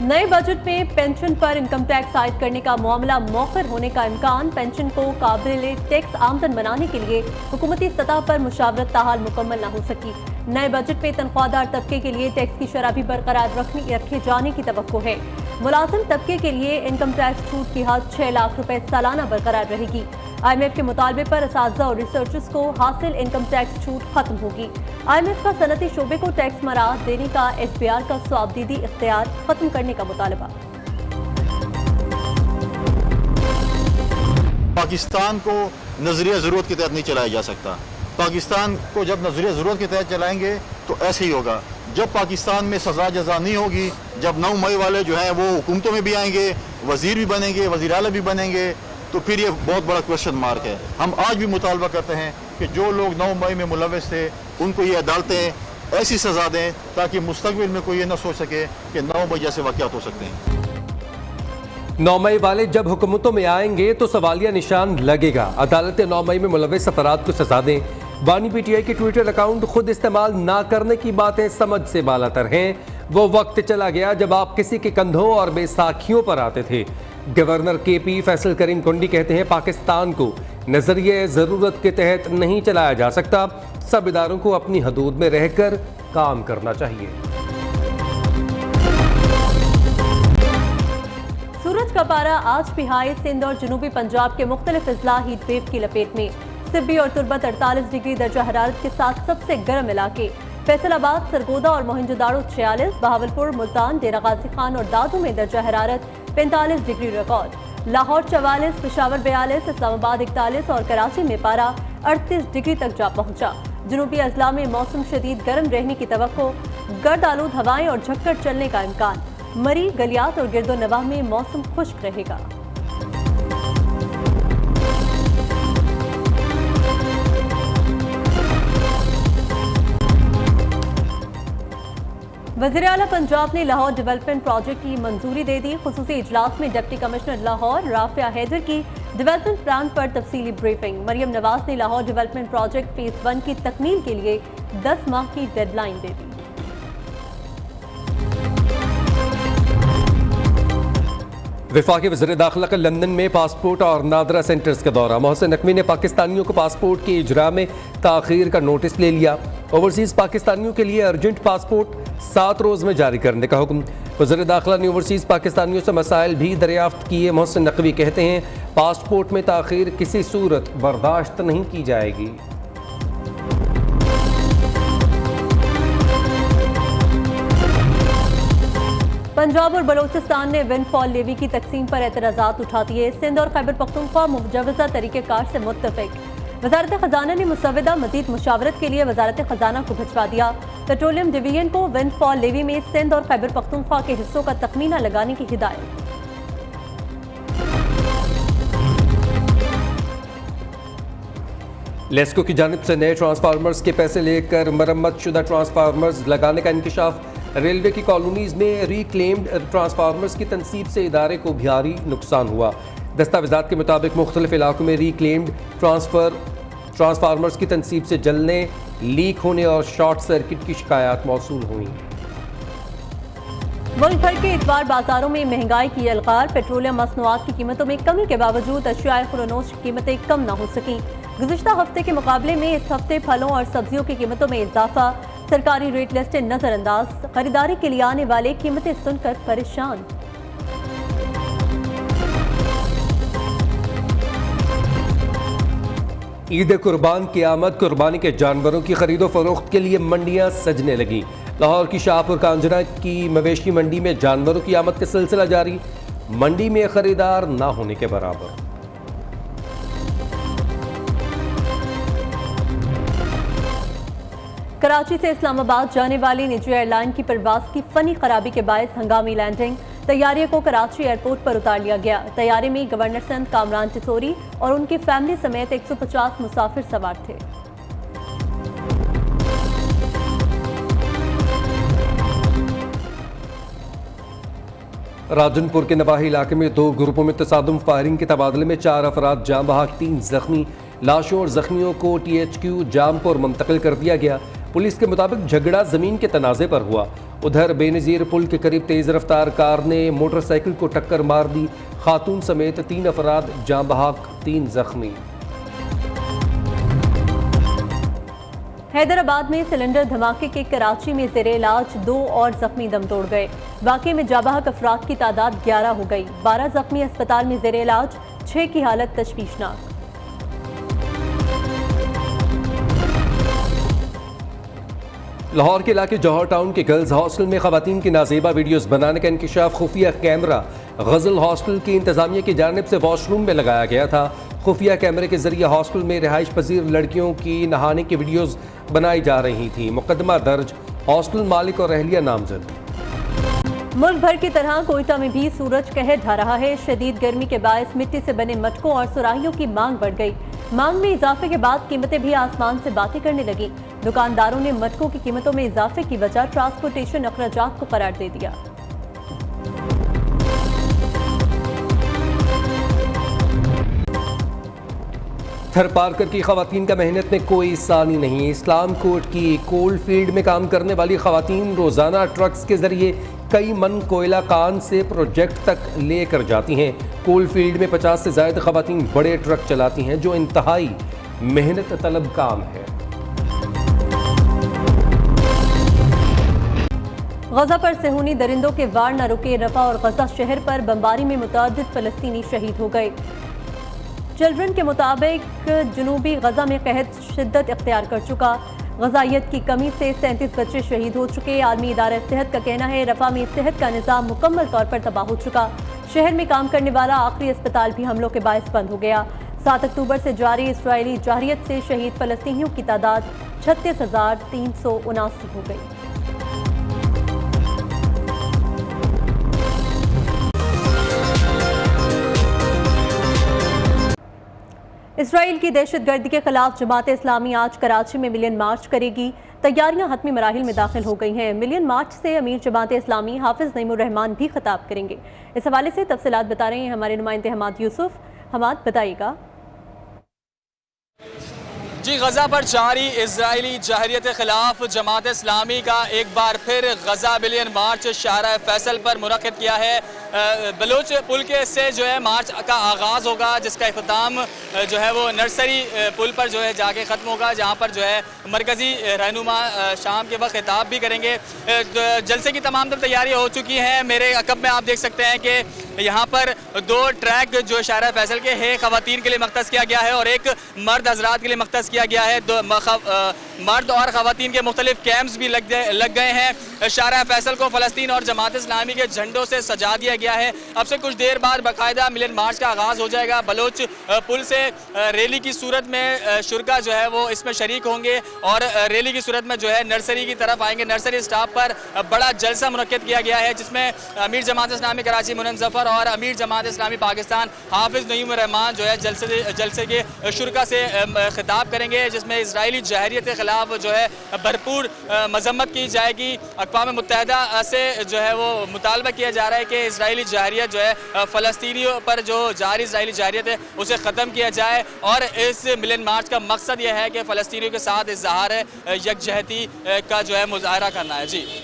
नए बजट में पेंशन पर इनकम टैक्स आयद करने का मामला मौखर होने का इम्कान। पेंशन को काबिल टैक्स आमदन बनाने के लिए हुकूमती सतह पर मुशावरत ताहाल मुकम्मल न हो सकी। नए बजट में तनख्वाहदार तबके के लिए टैक्स की शरह भी बरकरार रखे जाने की तवक्को है। मुलाजिम तबके के लिए इनकम टैक्स छूट की हद 6 लाख रुपए सालाना बरकरार रहेगी। IMF के मुतालबे पर असातिज़ा और रिसर्चर्स को हासिल इनकम टैक्स छूट खत्म होगी। IMF का सनती शोबे को टैक्स मराहत देने का SBR का स्वाबदीदी इख्तियार खत्म करने का मुतालबा। पाकिस्तान को नजरिया जरूरत के तहत नहीं चलाया जा सकता। पाकिस्तान को जब नजरिया जरूरत के तहत चलाएंगे तो ऐसे ही होगा। जब पाकिस्तान में सजा जजा नहीं होगी, जब 9 मई वाले जो है वो हुकूमतों में भी आएंगे, वजीर भी बनेंगे, वजीर आला भी बनेंगे, तो फिर ये बहुत बड़ा क्वेश्चन मार्क है। हम आज भी मुतालबा करते हैं कि जो लोग 9 मई में मुलव्वस थे उनको ये अदालतें ऐसी सजा दें ताकि मुस्तकबिल में कोई ये ना सोच सके कि 9 मई जैसे वाक़यात हो सकते हैं। 9 मई वाले जब हुकूमतों में आएंगे तो सवालिया निशान लगेगा। अदालतें 9 मई में मुलव्वस अफराद को सजा दें। बानी PTI के ट्विटर अकाउंट खुद इस्तेमाल ना करने की बातें समझ से बालातर हैं। वो वक्त चला गया जब आप किसी के कंधों और बैसाखियों पर आते थे। गवर्नर KP फैसल करीम कुंडी कहते हैं पाकिस्तान को नजरिए ज़रूरत के तहत नहीं चलाया जा सकता। सब इदारों को अपनी हदूद में रहकर काम करना चाहिए। सूरज का पारा आज भी हाई। सिंध और जनूबी पंजाब के मुख्तलिफ अजला हीट वेव की लपेट में। सिब्बी और तुर्बत 48 डिग्री दर्जा हरारत के साथ सबसे गर्म इलाके। फैसलाबाद, सरगोदा और मोहनजोदाड़ो 46, बहावलपुर, मुल्तान, डेरा गाजी खान और दादू में दर्जा हरारत 45 डिग्री रिकॉर्ड। लाहौर 44, पेशावर 42, इस्लामाबाद 41 और कराची में पारा 38 डिग्री तक जा पहुंचा। जनूबी अजला में मौसम शदीद गर्म रहने की तवक्को। गर्द आलूद हवाएं और झक्कड़ चलने का इम्कान। मरी, गलियात और गिरदो नवाह में मौसम खुश्क रहेगा। वज़ीर आला पंजाब ने लाहौर डेवलपमेंट प्रोजेक्ट की मंजूरी दे दी। खुसूसी इजलास में डिप्टी कमिश्नर लाहौर राफिया हैदर की डेवलपमेंट प्लान पर तफसीली ब्रीफिंग। मरियम नवाज ने लाहौर डेवलपमेंट प्रोजेक्ट फेज 1 की तकमील के लिए 10 माह की डेडलाइन दे दी। वफाकी वज़ीर दाखिला का लंदन में पासपोर्ट और नादरा सेंटर्स का दौरा। मोहसिन नकवी ने पाकिस्तानियों को पासपोर्ट के इजरा में ताख़ीर का नोटिस ले लिया। ओवरसीज़ पाकिस्तानियों के लिए अर्जेंट पासपोर्ट 7 रोज़ में जारी करने का हुक्म। वज़ीर दाखिला ने ओवरसीज़ पाकिस्तानियों से मसाइल भी दरियाफ्त किए। मोहसिन नकवी कहते हैं पासपोर्ट में ताख़ीर किसी सूरत बर्दाश्त नहीं की जाएगी। पंजाब और बलोचिस्तान ने विंडफॉल लेवी की तकसीम पर एतराज़ात उठा दिए। सिंध और खैबर पख्तूनख्वा मुजवज़ा तरीक़ेकार से मुत्तफ़िक। वज़ारत ख़ज़ाना ने मुसव्वदा मज़ीद मुशावरत के लिए वज़ारत ख़ज़ाना को भिजवा दिया। पेट्रोलियम डिवीजन को विंडफॉल लेवी में सिंध और खैबर पख्तूनख्वा के हिस्सों का तखमीना लगाने की हिदायत। लेस्को की जानिब से नए ट्रांसफार्मर्स के पैसे लेकर मरम्मत शुदा ट्रांसफार्मर्स लगाने का इंकशाफ। रेलवे की कॉलोनीज़ में रिक्लेम्ड ट्रांसफार्मर्स की तनसीब से इदारे को भारी नुकसान हुआ। दस्तावेज़ात के मुताबिक मुख्तलिफ इलाकों में रिक्लेम्ड ट्रांसफार्मर्स की तनसीब से जलने, लीक होने और शॉर्ट सर्किट की शिकायत मौसूल हुई। मुल्क भर के इतवार बाजारों में महंगाई की अलगार। पेट्रोलियम मसनूआत की कीमतों में कमी के बावजूद अशियाए खुरनोश की कीमतें कम न हो सकी। गुज़िश्ता हफ्ते के मुकाबले में इस हफ्ते फलों और सब्जियों की कीमतों में इजाफा। सरकारी रेट लिस्टें नजरअंदाज। खरीदारी के लिए आने वाले कीमतें सुनकर परेशान। ईद कुर्बान की आमद। कुर्बानी के जानवरों की खरीदो फरोख्त के लिए मंडियां सजने लगी। लाहौर की शाहपुर कांजना की मवेशी मंडी में जानवरों की आमद का सिलसिला जारी। मंडी में खरीदार ना होने के बराबर। कराची से इस्लामाबाद जाने वाली निजी एयरलाइन की परवाज की फनी खराबी के बायस हंगामी लैंडिंग। तैयारियों को कराची एयरपोर्ट पर उतार लिया गया। तैयारी में गवर्नर सिंध कामरान टिसोरी और उनकी फैमिली समेत 150 मुसाफिर सवार थे। राजनपुर के नवाही इलाके में 2 ग्रुपों में तसादुम फायरिंग के तबादले में 4 अफराद जाँ बहक, 3 जख्मी। लाशों और जख्मियों को THQ जामपुर मुंतकिल कर दिया गया। पुलिस के मुताबिक झगड़ा जमीन के तनाजे पर हुआ। उधर बेनजीर पुल के करीब तेज रफ्तार कार ने मोटरसाइकिल को टक्कर मार दी। खातून समेत 3 अफराद जाँ बहक, 3 जख्मी। हैदराबाद में सिलेंडर धमाके के कराची में ज़ेरे इलाज 2 और जख्मी दम तोड़ गए। वाक़े में जाबाहक अफराद की तादाद 11 हो गई। 12 जख्मी अस्पताल में ज़ेरे इलाज, 6 की हालत तशवीशनाक। लाहौर के इलाके जौहर टाउन के गर्ल्स हॉस्टल में खवातीन की नाजेबा वीडियोस बनाने का इंकशाफ। खुफिया कैमरा गजल हॉस्टल की इंतजामिया की जानिब से वॉशरूम में लगाया गया था। खुफिया कैमरे के जरिए हॉस्टल में रिहाइश पजीर लड़कियों की नहाने की वीडियोस बनाई जा रही थी। मुकदमा दर्ज, हॉस्टल मालिक और अहलिया नामजद। मुल्क भर की तरह कोयटा में भी सूरज कहर ढा रहा है। शदीद गर्मी के बायस मिट्टी से बने मटकों और सुराहियों की मांग बढ़ गई। मांग में इजाफे के बाद कीमतें भी आसमान से बातें करने लगी। दुकानदारों ने मटकों की कीमतों में इजाफे की वजह ट्रांसपोर्टेशन अखराजात को करार दे दिया। थर पार्कर की खवातीन का मेहनत में कोई सानी नहीं। इस्लाम कोट की कोल फील्ड में काम करने वाली खवातीन रोजाना ट्रक्स के जरिए कई मन कोयला कान से प्रोजेक्ट तक लेकर जाती हैं। कोल फील्ड में 50 से ज्यादा खवातीन बड़े ट्रक चलाती हैं, जो इंतहाई मेहनत तलब काम है। गजा पर सेहूनी दरिंदों के वार न रुके। रफा और गजा शहर पर बमबारी में मुतअद्दिद फलस्तीनी शहीद हो गए। चिल्ड्रन के मुताबिक जनूबी गजा में कहत शिद्दत इख्तियार कर चुका। गजाइयत की कमी से 37 बच्चे शहीद हो चुके। आलमी इदारा सेहत का कहना है रफा में सेहत का निज़ाम मुकम्मल तौर पर तबाह हो चुका। शहर में काम करने वाला आखिरी अस्पताल भी हमलों के बायस बंद हो गया। 7 अक्टूबर से जारी इसराइली जारहियत से शहीद फलस्तीनियों की तादाद 36,379 हो गई। इसराइल की दहशतगर्दी के खिलाफ जमात इस्लामी आज कराची में मिलियन मार्च करेगी। तैयारियां हतमी मराहिल में दाखिल हो गई हैं। मिलियन मार्च से अमीर जमात इस्लामी हाफिज नईमुर रहमान भी खिताब करेंगे। इस हवाले से तफसीलात बता रहे हैं हमारे नुमाइंदे हमाद यूसुफ। हमाद, बताइएगा। जी, गजा पर जारी इजरायली जाहरियत के खिलाफ जमात इस्लामी का एक बार फिर गजा मिलियन मार्च शाहरा फैसल पर मुनक़िद किया है। बलूच पुल के से जो है मार्च का आगाज़ होगा, जिसका इख्तिताम जो है वो नर्सरी पुल पर जो है जाके ख़त्म होगा, जहाँ पर जो है मरकज़ी रहनुमा शाम के वक्त खिताब भी करेंगे। जलसे की तमाम तर तैयारियाँ हो चुकी हैं। मेरे अकब में आप देख सकते हैं कि यहाँ पर 2 ट्रैक जो शाहरा फैसल के हैं ख़वातीन के लिए मख्तस किया गया है और एक मर्द हजरात के लिए मख्तस किया गया है। मर्द और ख़वातीन के मुख्तलिफ कैंप्स भी लग गए हैं। शाहरा फैसल को फ़लस्तीन और जमात इस्लामी के झंडों से सजा दिया गया है। अब से कुछ देर बाद बाकायदा मिलियन मार्च का आगाज़ हो जाएगा। बलोच पुल से रैली की सूरत में शुरका जो है वो इसमें शरीक होंगे और रैली की सूरत में जो है नर्सरी की तरफ आएंगे। नर्सरी स्टाफ पर बड़ा जलसा मुनक्किद किया गया है, जिसमें अमीर जमात इस्लामी कराची मुनन ज़फ़र और अमीर जमात इस्लामी पाकिस्तान हाफिज नईमुर रहमान जो है जलसे के शुरका से खिताब करेंगे, जिसमें इजरायली जाहरियत के खिलाफ जो है भरपूर मजम्मत की जाएगी। अक़वाम मुत्तहिदा से जो है वो मुतालबा किया जा रहा है कि इजरायली जाहरियत जो है फ़लस्तीनियों पर जो जारी इजरायली जाहरियत है उसे ख़त्म किया जाए। और इस मिलियन मार्च का मकसद यह है कि फ़लस्तीनियों के साथ इज़हार यकजहती का जो है मुज़ाहरा करना है। जी।